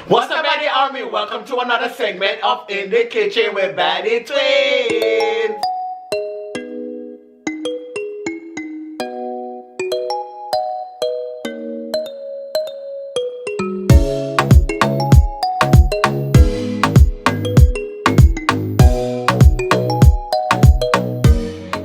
What's up, Baddie Army? Welcome to another segment of In the Kitchen with BaddieTwinz.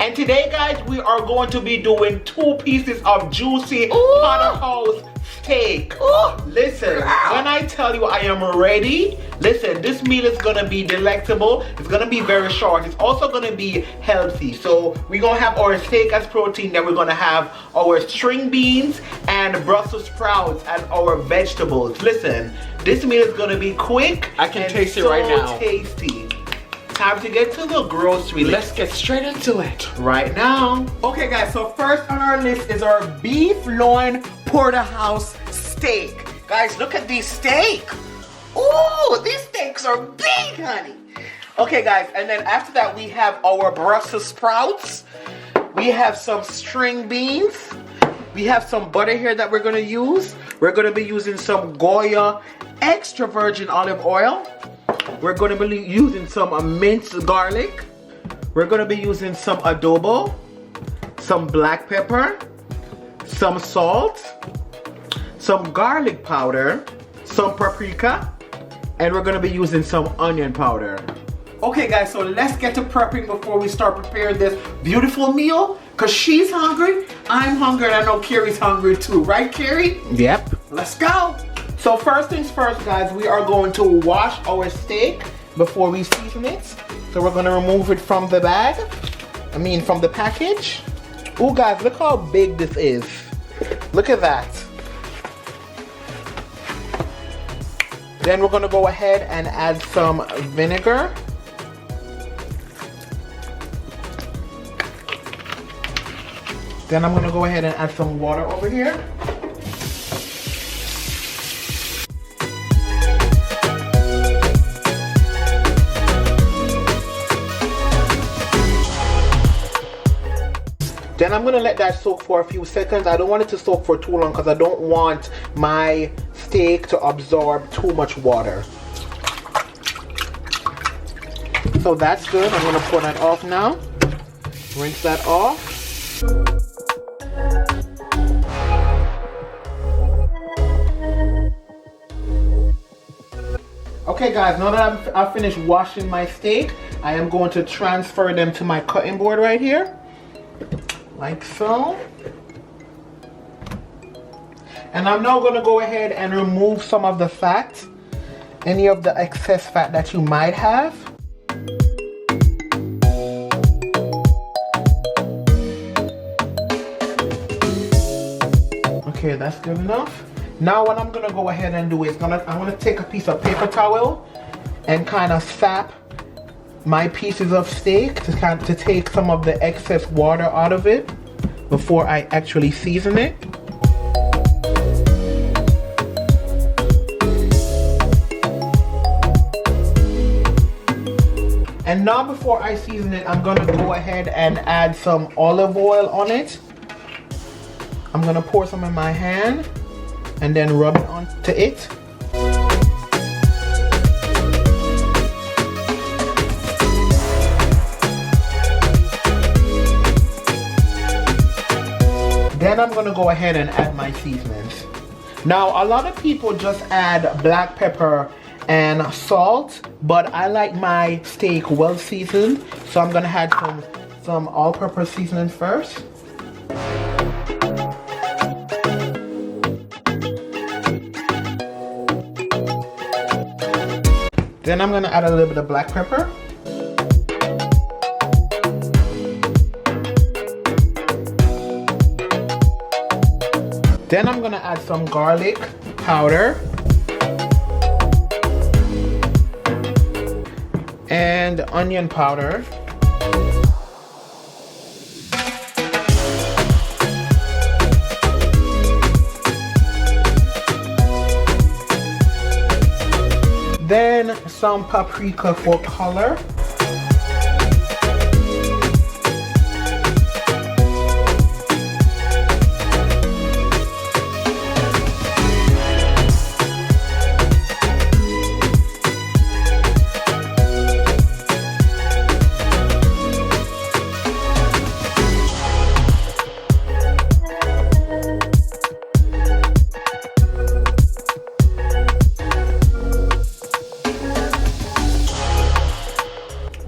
And today, guys, we are going to be doing 2 pieces of juicy porterhouse steak. Listen, when I tell you I am ready, listen, this meal is gonna be delectable. It's gonna be very short. It's also gonna be healthy. So we're gonna have our steak as protein, then we're gonna have our string beans and Brussels sprouts and our vegetables. Listen, this meal is gonna be quick. I can taste it right now. Tasty. Time to get to the grocery list. Let's get straight into it. Right now. Okay guys, so first on our list is our beef loin porterhouse steak. Guys, look at these steak. Ooh, these steaks are big, honey. Okay guys, and then after that we have our Brussels sprouts. We have some string beans. We have some butter here that we're gonna use. We're gonna be using some Goya extra virgin olive oil. We're going to be using some minced garlic. We're going to be using some adobo, some black pepper, some salt, some garlic powder, some paprika, and we're going to be using some onion powder. Okay guys, so let's get to prepping before we start preparing this beautiful meal. Because she's hungry, I'm hungry, and I know Carey's hungry too. Right, Carey? Yep. Let's go. So first things first, guys, we are going to wash our steak before we season it. So we're going to remove it from the bag. From the package. Oh, guys, look how big this is. Look at that. Then we're going to go ahead and add some vinegar. Then I'm going to go ahead and add some water over here. Then I'm going to let that soak for a few seconds. I don't want it to soak for too long because I don't want my steak to absorb too much water. So that's good. I'm going to pour that off now. Rinse that off. Okay guys, now that I've finished washing my steak, I am going to transfer them to my cutting board right here. Like so. And I'm now going to go ahead and remove some of the fat, any of the excess fat that you might have. Okay, that's good enough. Now what I'm going to go ahead and do is I'm going to take a piece of paper towel and kind of sap my pieces of steak to take some of the excess water out of it before I actually season it. And now before I season it, I'm gonna go ahead and add some olive oil on it. I'm gonna pour some in my hand and then rub it onto it. Then I'm going to go ahead and add my seasonings. Now, a lot of people just add black pepper and salt, but I like my steak well seasoned, so I'm going to add some all-purpose seasoning first. Then I'm going to add a little bit of black pepper. Then I'm gonna add some garlic powder and onion powder. Then some paprika for color.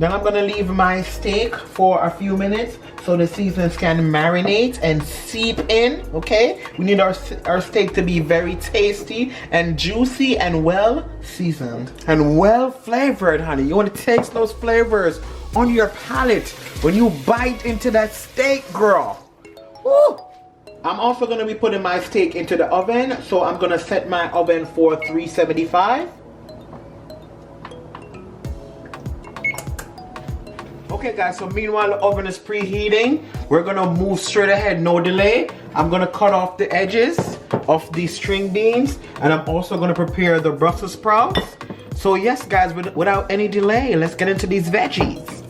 Now I'm gonna leave my steak for a few minutes so the seasonings can marinate and seep in, okay? We need our steak to be very tasty and juicy and well seasoned. And well flavored, honey. You wanna taste those flavors on your palate when you bite into that steak, girl. Woo! I'm also gonna be putting my steak into the oven, so I'm gonna set my oven for 375. Okay guys, so meanwhile the oven is preheating, we're gonna move straight ahead, no delay. I'm gonna cut off the edges of these string beans, and I'm also gonna prepare the Brussels sprouts. So yes guys, without any delay, let's get into these veggies.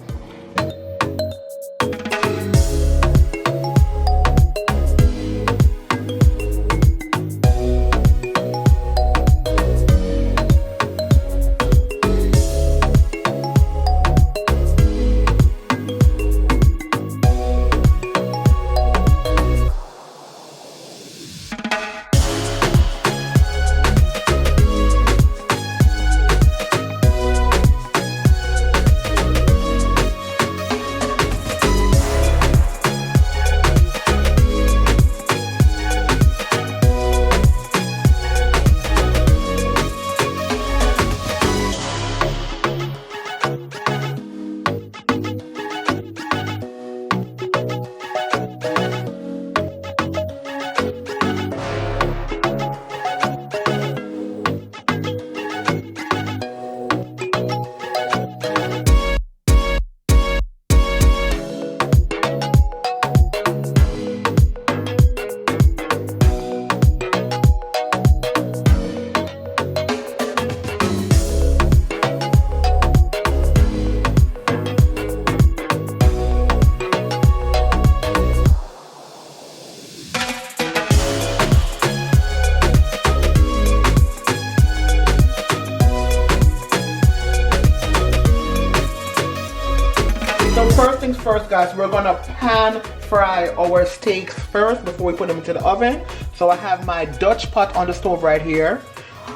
First things first guys, we're gonna pan fry our steaks first before we put them into the oven. So I have my Dutch pot on the stove right here.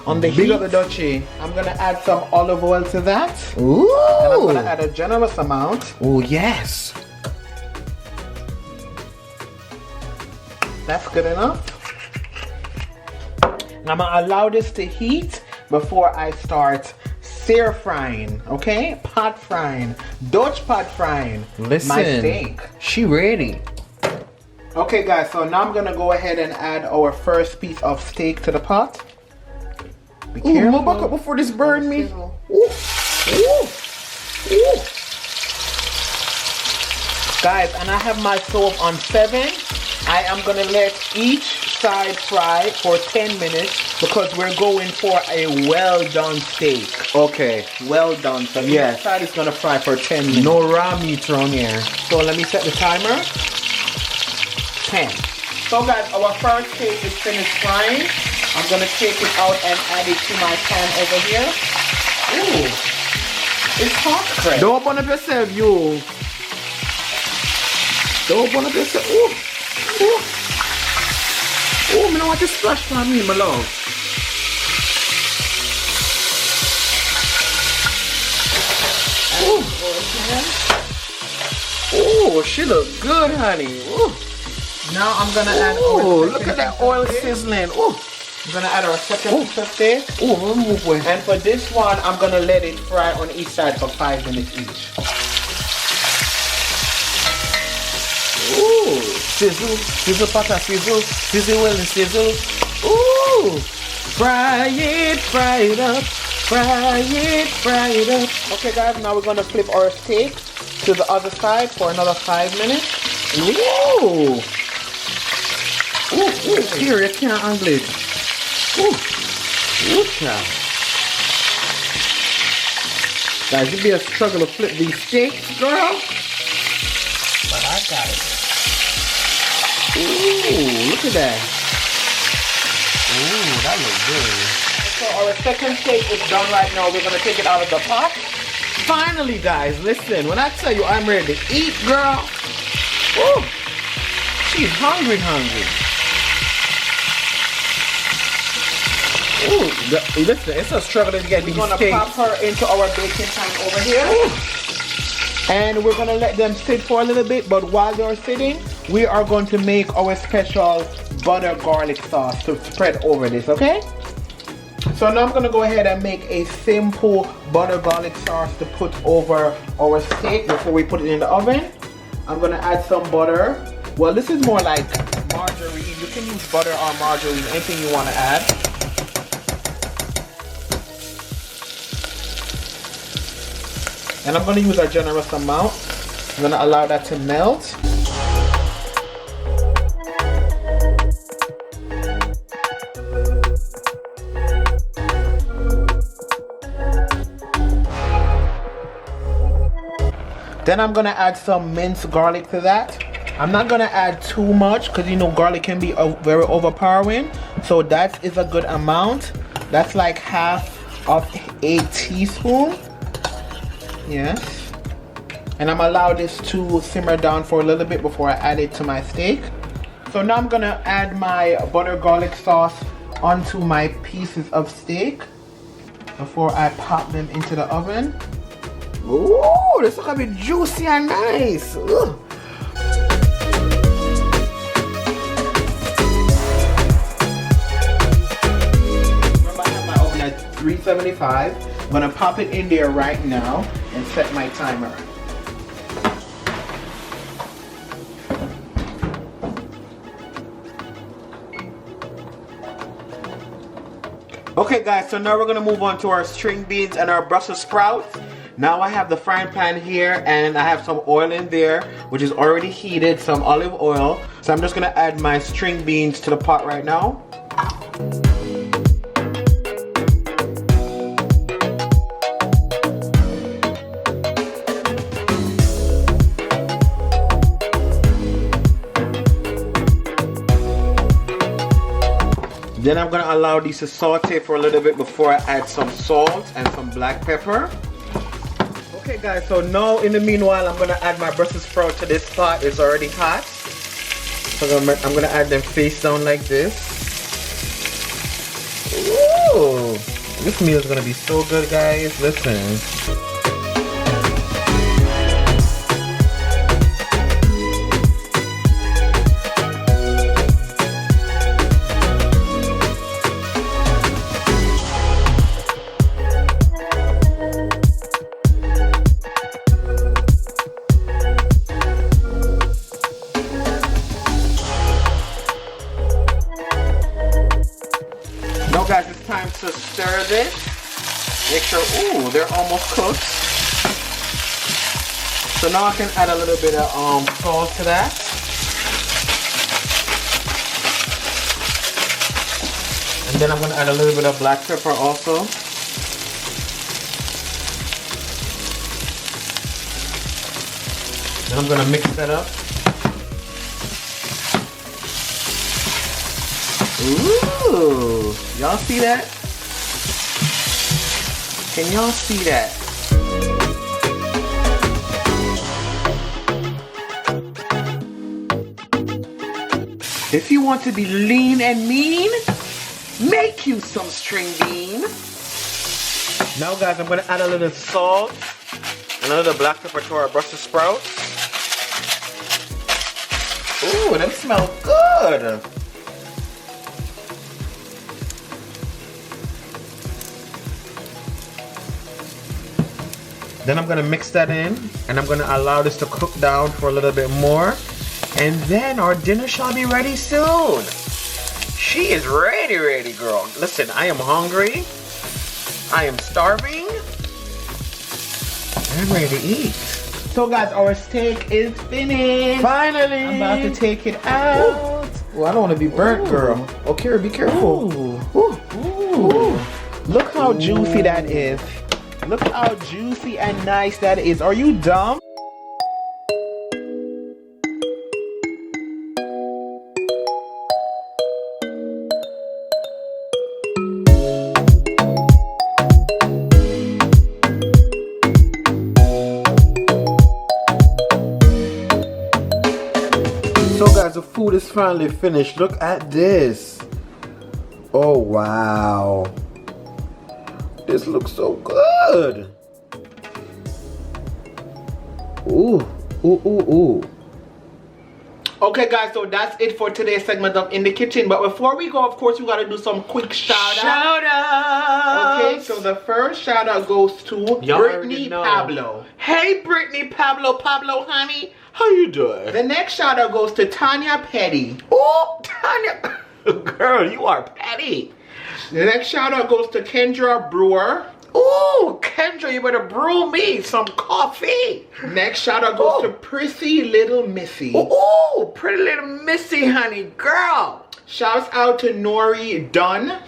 On the heat of the Dutchie, I'm gonna add some olive oil to that. Ooh! And I'm gonna add a generous amount. Oh yes! That's good enough. And I'm gonna allow this to heat before I start sear frying, okay? Pot frying, Dutch pot frying. Listen, my steak. She ready. Okay guys, so now I'm gonna go ahead and add our first piece of steak to the pot. Be careful. Ooh, back up before this burn me. Ooh. Ooh. Ooh. Guys, and I have my stove on 7. I am gonna let each side fry for 10 minutes because we're going for a well done steak. Okay. Well done. So each side is gonna fry for 10 minutes. No raw meat around here. So let me set the timer. 10. So guys, our first steak is finished frying. I'm gonna take it out and add it to my pan over here. Ooh, it's hot, Fred. Don't open up yourself, you. Don't open up yourself. Ooh. Ooh. Oh, me don't want to splash from me, my love. Oh, she look good, honey. Ooh. Now I'm gonna add. Oh, look at that oil sizzling. Oh, I'm gonna add our second piece of steak. Oh, move away. And for this one, I'm gonna let it fry on each side for 5 minutes each. Ooh, sizzle, sizzle, pata, sizzle, sizzle, well, and sizzle. Ooh, fry it up, fry it up. Okay, guys, now we're gonna flip our steak to the other side for another 5 minutes. Ooh. Ooh, here, you can't angle it. Ooh, ooh, child. Guys, it'd be a struggle to flip these steaks, girl. But I got it. Ooh, look at that. Ooh, that looks good. So our second steak is done right now. We're gonna take it out of the pot. Finally, guys, listen. When I tell you I'm ready to eat, girl. Ooh, she's hungry. Ooh, listen, it's a struggle to get these steaks. We're gonna pop her into our baking pan over here. Ooh. And we're gonna let them sit for a little bit, but while they're sitting, we are going to make our special butter garlic sauce to spread over this, okay? So now I'm gonna go ahead and make a simple butter garlic sauce to put over our steak before we put it in the oven. I'm gonna add some butter. Well, this is more like margarine. You can use butter or margarine, anything you wanna add. And I'm gonna use a generous amount. I'm gonna allow that to melt. Then I'm gonna add some minced garlic to that. I'm not gonna add too much because you know garlic can be very overpowering. So that is a good amount. That's like half of a teaspoon. Yes. And I'm allowed this to simmer down for a little bit before I add it to my steak. So now I'm gonna add my butter garlic sauce onto my pieces of steak before I pop them into the oven. Ooh, this is gonna be juicy and nice. Ugh. Remember, I have my oven at 375. I'm gonna pop it in there right now and set my timer. Okay guys, so now we're gonna move on to our string beans and our Brussels sprouts. Now I have the frying pan here and I have some oil in there, which is already heated, some olive oil. So I'm just gonna add my string beans to the pot right now. Then I'm gonna allow these to saute for a little bit before I add some salt and some black pepper. Okay guys, so now in the meanwhile, I'm gonna add my Brussels sprout to this pot. It's already hot. So I'm gonna add them face down like this. Ooh, this meal is gonna be so good, guys. Listen. Guys, it's time to stir this. Make sure, ooh, they're almost cooked. So now I can add a little bit of salt to that. And then I'm gonna add a little bit of black pepper also. Then I'm gonna mix that up. Ooh, y'all see that? Can y'all see that? If you want to be lean and mean, make you some string bean. Now guys, I'm gonna add a little salt and a little black pepper to our Brussels sprouts. Ooh, them smell good. Then I'm gonna mix that in and I'm gonna allow this to cook down for a little bit more. And then our dinner shall be ready soon. She is ready, girl. Listen, I am hungry. I am starving. I'm ready to eat. So guys, our steak is finished. Finally. I'm about to take it out. Ooh. Well, I don't want to be burnt, girl. Oh, Carey, be careful. Ooh. Ooh. Ooh. Look how juicy that is. Look how juicy and nice that is. Are you dumb? So guys, the food is finally finished. Look at this. Oh wow. This looks so good. Ooh, ooh, ooh, ooh. Okay guys, so that's it for today's segment of In the Kitchen. But before we go, of course, we gotta do some quick shout-outs. Shout-outs! Okay, so the first shout-out goes to Brittany Pablo. Hey Brittany Pablo, honey. How you doing? The next shout-out goes to Tanya Petty. Oh, Tanya. Girl, you are petty. The next shout-out goes to Kendra Brewer. Ooh, Kendra, you better brew me some coffee. Next shout-out goes to Prissy Little Missy. Ooh, pretty little Missy, honey, girl. Shouts out to Nori Dunn.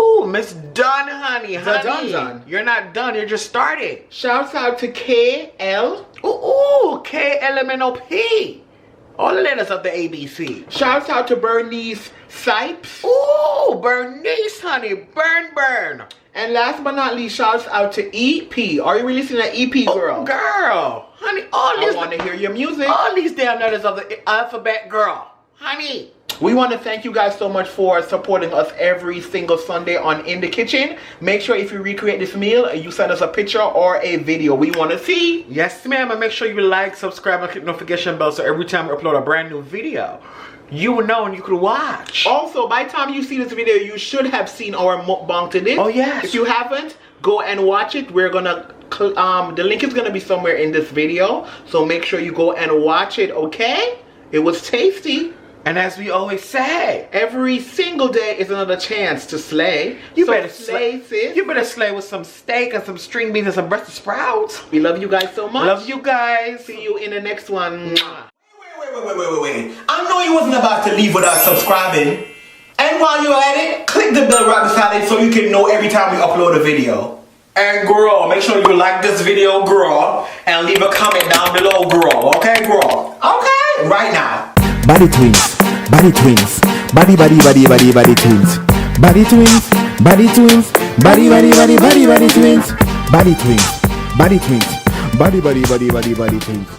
Ooh, Miss Dunn, honey. Dun. You're not done, you're just starting. Shouts out to KL. Ooh, KLMNOP. All the letters of the ABC. Shouts out to Bernice Sipes. Ooh, Bernice, honey. Burn. And last but not least, shouts out to EP. Are you releasing an EP, girl? Oh, girl. Honey, all these... I want to hear your music. All these damn letters of the alphabet, girl. Honey. We want to thank you guys so much for supporting us every single Sunday on In the Kitchen. Make sure if you recreate this meal, you send us a picture or a video. We want to see. Yes, ma'am. And make sure you like, subscribe, and click the notification bell so every time we upload a brand new video, you will know and you could watch. Also, by the time you see this video, you should have seen our mukbang today. Oh, yes. If you haven't, go and watch it. We're gonna the link is gonna be somewhere in this video, so make sure you go and watch it. Okay? It was tasty. And as we always say, every single day is another chance to slay. You so better slay, sis. You better slay with some steak and some string beans and some breakfast sprouts. We love you guys so much. Love you guys. See you in the next one. Wait. I know you wasn't about to leave without subscribing. And while you're at it, click the bell right beside it so you can know every time we upload a video. And girl, make sure you like this video, girl, and leave a comment down below, girl. Okay, girl? Okay? Right now. BaddieTwinz, BaddieTwinz, BaddieTwinz, BaddieTwinz, BaddieTwinz, BaddieTwinz, BaddieTwinz, BaddieTwinz, BaddieTwinz, BaddieTwinz.